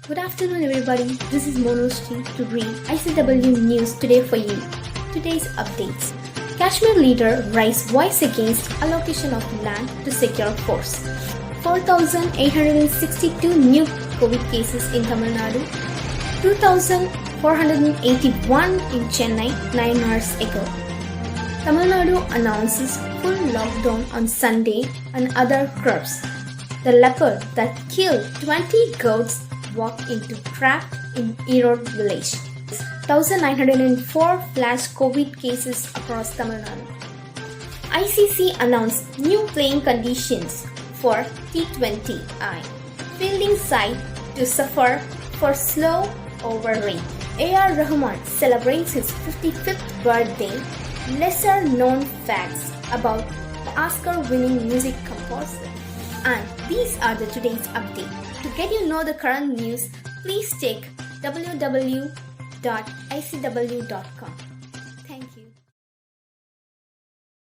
Good afternoon everybody, this is Monoshri to read ICW news today for you. Today's updates. Kashmir leader raised voice against allocation of land to secure force. 4,862 new COVID cases in Tamil Nadu. 2,481 in Chennai 9 hours ago. Tamil Nadu announces full lockdown on Sunday and other crops. The leopard that killed 20 goats walked into trap in Viriyur village. 1,904 flash COVID cases across Tamil Nadu. ICC announced new playing conditions for T20I. Fielding side to suffer for slow over rain. A.R. Rahman celebrates his 55th birthday. Lesser known facts about the Oscar-winning music composer. And these are the today's update. To get the current news, please check www.icw.com.